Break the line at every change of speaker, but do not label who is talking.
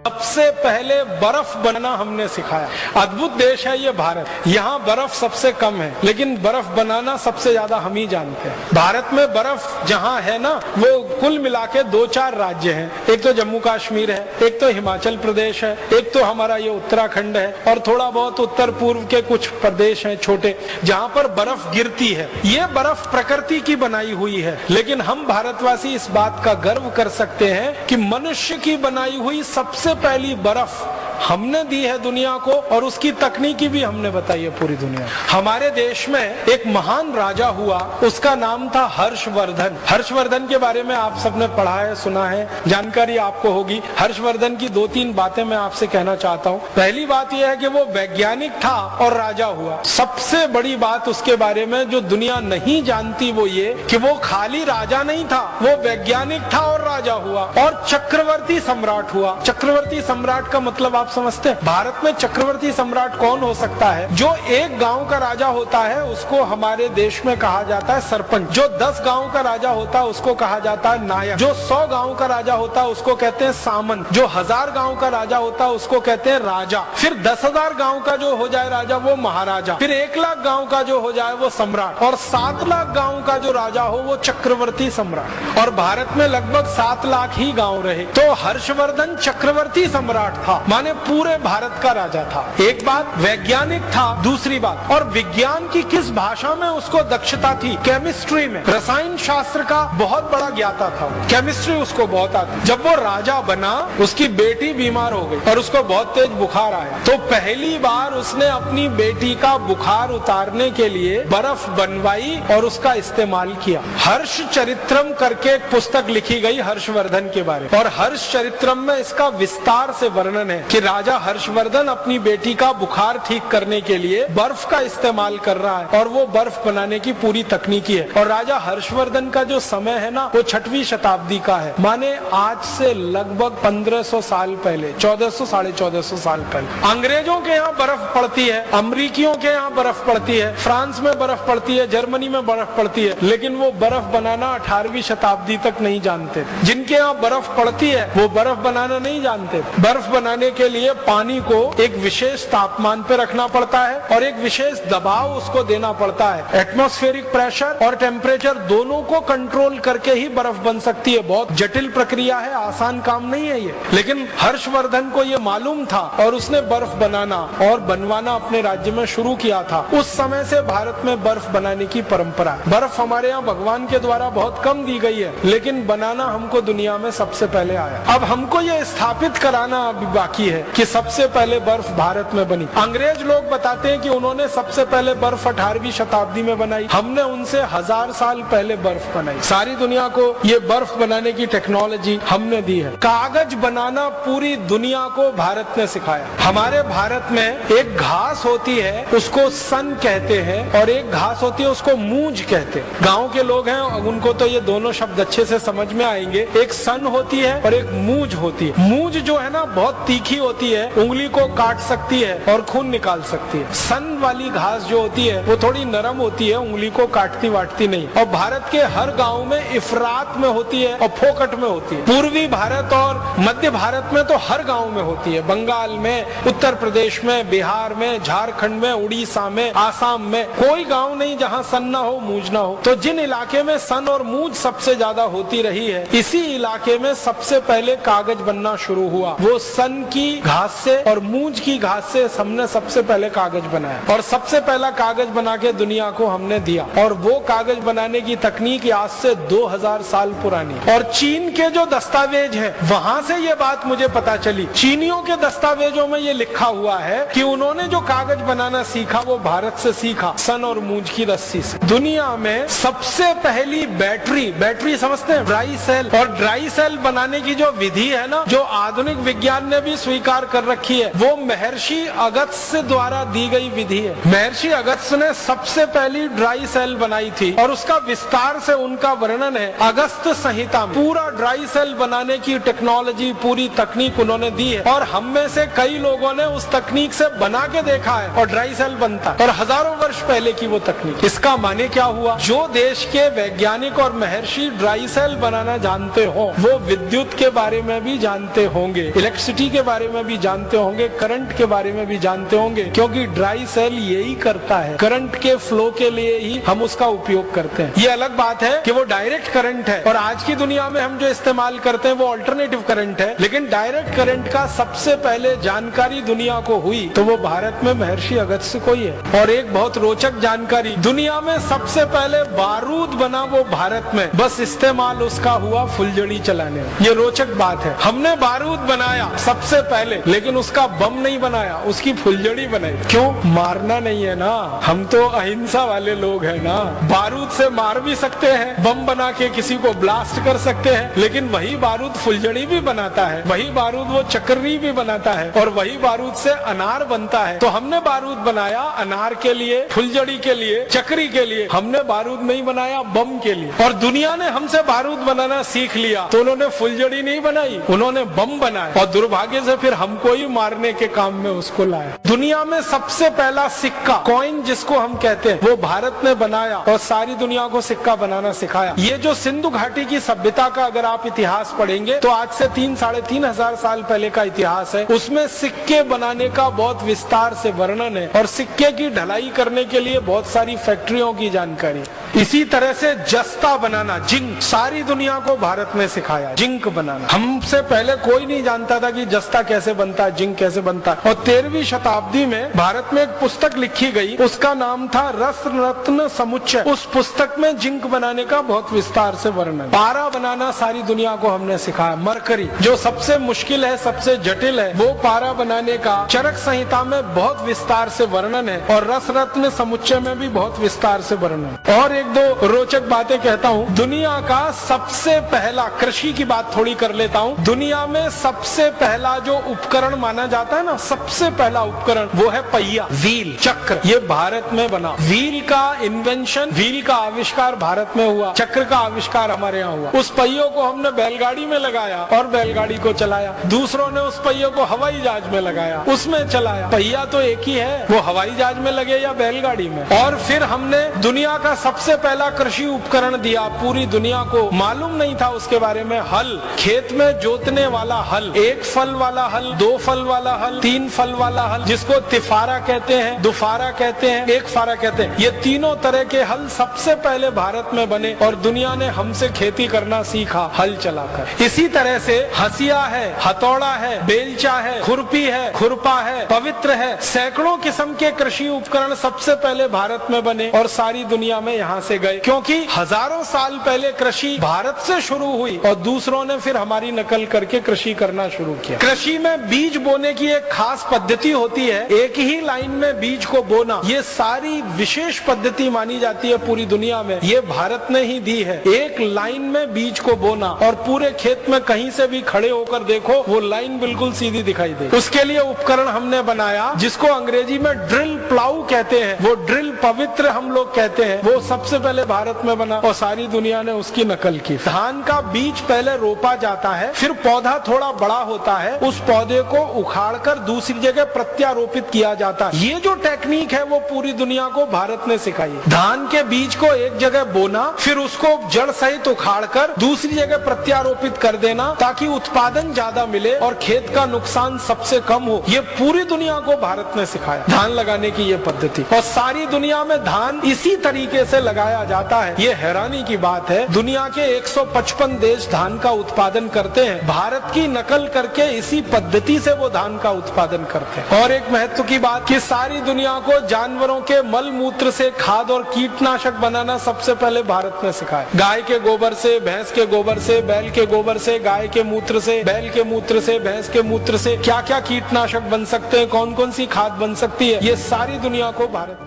सबसे पहले बर्फ बनाना हमने सिखाया। अद्भुत देश है ये भारत, यहाँ बर्फ सबसे कम है लेकिन बर्फ बनाना सबसे ज्यादा हम ही जानते हैं। भारत में बर्फ जहाँ है ना, वो कुल मिला के 2-4 राज्य हैं। एक तो जम्मू कश्मीर है, एक तो हिमाचल प्रदेश है, एक तो हमारा ये उत्तराखंड है और थोड़ा बहुत उत्तर पूर्व के कुछ प्रदेश हैं छोटे, जहाँ पर बर्फ गिरती है। ये बर्फ प्रकृति की बनाई हुई है, लेकिन हम भारतवासी इस बात का गर्व कर सकते हैं कि मनुष्य की बनाई हुई सबसे पहली बर्फ हमने दी है दुनिया को, और उसकी तकनीकी भी हमने बताई है पूरी दुनिया। हमारे देश में एक महान राजा हुआ, उसका नाम था हर्षवर्धन। हर्षवर्धन के बारे में आप सबने पढ़ा है, सुना है, जानकारी आपको होगी। हर्षवर्धन की 2-3 बातें मैं आपसे कहना चाहता हूँ। पहली बात यह है कि वो वैज्ञानिक था और राजा हुआ। सबसे बड़ी बात उसके बारे में जो दुनिया नहीं जानती वो ये कि वो खाली राजा नहीं था, वो वैज्ञानिक था और राजा हुआ और चक्रवर्ती सम्राट हुआ। चक्रवर्ती सम्राट का मतलब आप समझते हैं? भारत में चक्रवर्ती सम्राट कौन हो सकता है? जो एक गांव का राजा होता है उसको हमारे देश में कहा जाता है सरपंच। जो 10 गांव का राजा होता है उसको कहा जाता है नायक। जो 100 गांव का राजा होता है उसको कहते हैं सामंत। जो 1000 गांव का राजा होता है उसको कहते हैं राजा। फिर 10,000 गांव का जो हो जाए राजा वो महाराजा। फिर 1 लाख गांव का जो हो जाए वो सम्राट, और 7 लाख गांव का जो राजा हो वो चक्रवर्ती सम्राट। और भारत में लगभग 7 लाख ही गांव रहे, तो हर्षवर्धन चक्रवर्ती सम्राट था, माने पूरे भारत का राजा था। एक बात वैज्ञानिक था, दूसरी बात और विज्ञान की किस भाषा में उसको दक्षता थी? केमिस्ट्री में। रसायन शास्त्र का बहुत बड़ा ज्ञाता था, केमिस्ट्री उसको बहुत आती। जब वो राजा बना, उसकी बेटी बीमार हो गई और उसको बहुत तेज बुखार आया, तो पहली बार उसने अपनी बेटी का बुखार उतारने के लिए बर्फ बनवाई और उसका इस्तेमाल किया। हर्ष चरित्रम करके एक पुस्तक लिखी गई हर्षवर्धन के बारे में, और हर्ष चरित्रम में इसका विस्तार से वर्णन है कि राजा हर्षवर्धन अपनी बेटी का बुखार ठीक करने के लिए बर्फ का इस्तेमाल कर रहा है, और वो बर्फ बनाने की पूरी तकनीकी है। और राजा हर्षवर्धन का जो समय है ना, वो 6वीं शताब्दी का है, माने आज से लगभग 1500 साल पहले, 1400 साढ़े 1400 साल पहले। अंग्रेजों के यहाँ बर्फ पड़ती है, अमरीकियों के यहाँ बर्फ पड़ती है, फ्रांस में बर्फ पड़ती है, जर्मनी में बर्फ पड़ती है, लेकिन वो बर्फ बनाना 18वीं शताब्दी तक नहीं जानते। जिनके यहाँ बर्फ पड़ती है वो बर्फ बनाना नहीं जानते। बर्फ बनाने के लिए पानी को एक विशेष तापमान पे रखना पड़ता है और एक विशेष दबाव उसको देना पड़ता है। एटमॉस्फेरिक प्रेशर और टेम्परेचर दोनों को कंट्रोल करके ही बर्फ बन सकती है। बहुत जटिल प्रक्रिया है, आसान काम नहीं है ये, लेकिन हर्षवर्धन को ये मालूम था और उसने बर्फ बनाना और बनवाना अपने राज्य में शुरू किया था। उस समय से भारत में बर्फ बनाने की परंपरा है। बर्फ हमारे यहाँ भगवान के द्वारा बहुत कम दी गई है, लेकिन बनाना हमको दुनिया में सबसे पहले आया। अब हमको ये स्थापित कराना अभी बाकी है कि सबसे पहले बर्फ भारत में बनी। अंग्रेज लोग बताते हैं कि उन्होंने सबसे पहले बर्फ 18वीं शताब्दी में बनाई, हमने उनसे 1000 साल पहले बर्फ बनाई। सारी दुनिया को ये बर्फ बनाने की टेक्नोलॉजी हमने दी है। कागज बनाना पूरी दुनिया को भारत ने सिखाया। हमारे भारत में एक घास होती है उसको सन कहते हैं, और एक घास होती है उसको मूंज कहते हैं। गाँव के लोग हैं उनको तो ये दोनों शब्द अच्छे से समझ में आएंगे। एक सन होती है और एक मूंज होती है। मूंज जो है ना बहुत तीखी होती है, उंगली को काट सकती है और खून निकाल सकती है। सन वाली घास जो होती है वो थोड़ी नरम होती है, उंगली को काटती वाटती नहीं। और भारत के हर गांव में इफरात में होती है और फोकट में होती है। पूर्वी भारत और मध्य भारत में तो हर गांव में होती है। बंगाल में, उत्तर प्रदेश में, बिहार में, झारखंड में, उड़ीसा में, आसाम में कोई गांव नहीं जहां सन ना हो, मूंज ना हो। तो जिन इलाके में सन और मूंज सबसे ज्यादा होती रही है, इसी इलाके में सबसे पहले कागज बनना शुरू हुआ। वो सन की घास से और मूंज की घास से हमने सबसे पहले कागज बनाया, और सबसे पहला कागज बना के दुनिया को हमने दिया। और वो कागज बनाने की तकनीक आज से 2000 साल पुरानी। और चीन के जो दस्तावेज है वहां से ये बात मुझे पता चली। चीनियों के दस्तावेजों में ये लिखा हुआ है कि उन्होंने जो कागज बनाना सीखा वो भारत से सीखा, सन और मूंज की रस्सी से। दुनिया में सबसे पहली बैटरी समझते हैं, ड्राई सेल। और ड्राई सेल बनाने की जो विधि है ना, जो आधुनिक विज्ञान ने भी स्वीकार कर रखी है, वो महर्षि अगस्त्य द्वारा दी गई विधि है। महर्षि अगस्त्य ने सबसे पहली ड्राई सेल बनाई थी और उसका विस्तार से उनका वर्णन है अगस्त्य संहिता में। पूरा ड्राई सेल बनाने की टेक्नोलॉजी, पूरी तकनीक उन्होंने दी है, और हम में से कई लोगों ने उस तकनीक से बना के देखा है और ड्राई सेल बनता है, और हजारों वर्ष पहले की वो तकनीक। इसका माने क्या हुआ, जो देश के वैज्ञानिक और महर्षि ड्राई सेल बनाना जानते हो वो विद्युत के बारे में भी जानते होंगे, इलेक्ट्रिसिटी के बारे में भी जानते होंगे, करंट के बारे में भी जानते होंगे, क्योंकि ड्राई सेल यही करता है। करंट के फ्लो के लिए ही हम उसका उपयोग करते हैं। ये अलग बात है कि वो डायरेक्ट करंट है और आज की दुनिया में हम जो इस्तेमाल करते हैं वो अल्टरनेटिव करंट है, लेकिन डायरेक्ट करंट का सबसे पहले जानकारी दुनिया को हुई तो वो भारत में महर्षि अगस्त्य को ही है। और एक बहुत रोचक जानकारी, दुनिया में सबसे पहले बारूद बना वो भारत में, बस इस्तेमाल उसका हुआ फुलझड़ी चलाने में। ये रोचक बात है, हमने बारूद बनाया सबसे पहले, लेकिन उसका बम नहीं बनाया, उसकी फुलझड़ी बनाई। क्यों? मारना नहीं है ना, हम तो अहिंसा वाले लोग हैं ना। बारूद से मार भी सकते हैं, बम बना के किसी को ब्लास्ट कर सकते हैं, लेकिन वही बारूद फुलझड़ी भी बनाता है, वही बारूद वो चक्री भी बनाता है और वही बारूद से अनार बनता है। तो हमने बारूद बनाया अनार के लिए, फुलझड़ी के लिए, चक्री के लिए, हमने बारूद नहीं बनाया बम के लिए। और दुनिया ने हमसे बारूद बनाना सीख लिया तो उन्होंने फुलझड़ी नहीं बनाई, उन्होंने बम बनाया और दुर्भाग्य से फिर हमको ही मारने के काम में उसको लाया। दुनिया में सबसे पहला सिक्का, कॉइन जिसको हम कहते हैं, वो भारत ने बनाया और सारी दुनिया को सिक्का बनाना सिखाया। ये जो सिंधु घाटी की सभ्यता का अगर आप इतिहास पढ़ेंगे तो आज से 3-3.5 साल पहले का इतिहास है, उसमें सिक्के बनाने का बहुत विस्तार से वर्णन है और सिक्के की ढलाई करने के लिए बहुत सारी फैक्ट्रियों की जानकारी। इसी तरह से जस्ता बनाना, जिंक, सारी दुनिया को भारत ने सिखाया जिंक बनाना। हमसे पहले कोई नहीं जानता था कि जस्ता कैसे बनता है, जिंक कैसे बनता है। और 13वीं शताब्दी में भारत में एक पुस्तक लिखी गई, उसका नाम था रस रत्न समुच्चय। उस पुस्तक में जिंक बनाने का बहुत विस्तार से वर्णन। पारा बनाना सारी दुनिया को हमने सिखाया। मरकरी जो सबसे मुश्किल है, सबसे जटिल है, वो पारा बनाने का चरक संहिता में बहुत विस्तार से वर्णन है और रस रत्न समुच्चय में भी बहुत विस्तार से वर्णन। और एक दो रोचक बातें कहता हूँ। दुनिया का सबसे पहला, कृषि की बात थोड़ी कर लेता हूँ, दुनिया में सबसे पहला जो उपकरण माना जाता है ना, सबसे पहला उपकरण वो है पहिया, व्हील, चक्र। ये भारत में बना। व्हील का इन्वेंशन, व्हील का आविष्कार भारत में हुआ, चक्र का आविष्कार हमारे यहाँ हुआ। उस पहियों को हमने बैलगाड़ी में लगाया और बैलगाड़ी को चलाया। दूसरों ने उस पहियों को हवाई जहाज में लगाया, उसमें चलाया। पहिया तो एक ही है, वो हवाई जहाज में लगे या बैलगाड़ी में। और फिर हमने दुनिया का सबसे पहला कृषि उपकरण दिया पूरी दुनिया को, मालूम नहीं था उसके बारे में, हल, खेत में जोतने वाला हल, एक फल वाला हल, दो फल वाला हल, तीन फल वाला हल, जिसको तिफारा कहते हैं, दुफारा कहते हैं, एक फारा कहते हैं। ये तीनों तरह के हल सबसे पहले भारत में बने और दुनिया ने हमसे खेती करना सीखा हल चलाकर। इसी तरह से हसिया है, हथौड़ा है, बेलचा है, खुरपी है, खुरपा है, पवित्र है, सैकड़ों किस्म के कृषि उपकरण सबसे पहले भारत में बने और सारी दुनिया में यहाँ से गए, क्योंकि हजारों साल पहले कृषि भारत से शुरू हुई और दूसरों ने फिर हमारी नकल करके कृषि करना शुरू किया। कृषि में बीज बोने की एक खास पद्धति होती है, एक ही लाइन में बीज को बोना, ये सारी विशेष पद्धति मानी जाती है पूरी दुनिया में, ये भारत ने ही दी है। एक लाइन में बीज को बोना और पूरे खेत में कहीं से भी खड़े होकर देखो वो लाइन बिल्कुल सीधी दिखाई दे। उसके लिए उपकरण हमने बनाया जिसको अंग्रेजी में ड्रिल प्लाऊ कहते हैं, वो ड्रिल पवित्र हम लोग कहते हैं, वो सबसे पहले भारत में बना और सारी दुनिया ने उसकी नकल की। धान का बीज पहले रोपा जाता है, फिर पौधा थोड़ा बड़ा होता है, उस पौधे को उखाड़कर दूसरी जगह प्रत्यारोपित किया जाता है। ये जो टेक्निक है वो पूरी दुनिया को भारत ने सिखाई। धान के बीज को एक जगह बोना, फिर उसको जड़ सहित उखाड़कर दूसरी जगह प्रत्यारोपित कर देना ताकि उत्पादन ज्यादा मिले और खेत का नुकसान सबसे कम हो, ये पूरी दुनिया को भारत ने सिखाया धान लगाने की ये पद्धति। और सारी दुनिया में धान इसी तरीके से लगाया जाता है। ये हैरानी की बात है, दुनिया के 155 देश धान का उत्पादन करते हैं, भारत की नकल करके इसी पद्धति से वो धान का उत्पादन करते हैं। और एक महत्व की बात कि सारी दुनिया को जानवरों के मल मूत्र से खाद और कीटनाशक बनाना सबसे पहले भारत ने सिखाया। गाय के गोबर से, भैंस के गोबर से, बैल के गोबर से, गाय के मूत्र से, बैल के मूत्र से, भैंस के मूत्र से क्या क्या कीटनाशक बन सकते हैं, कौन कौन सी खाद बन सकती है, ये सारी दुनिया को भारत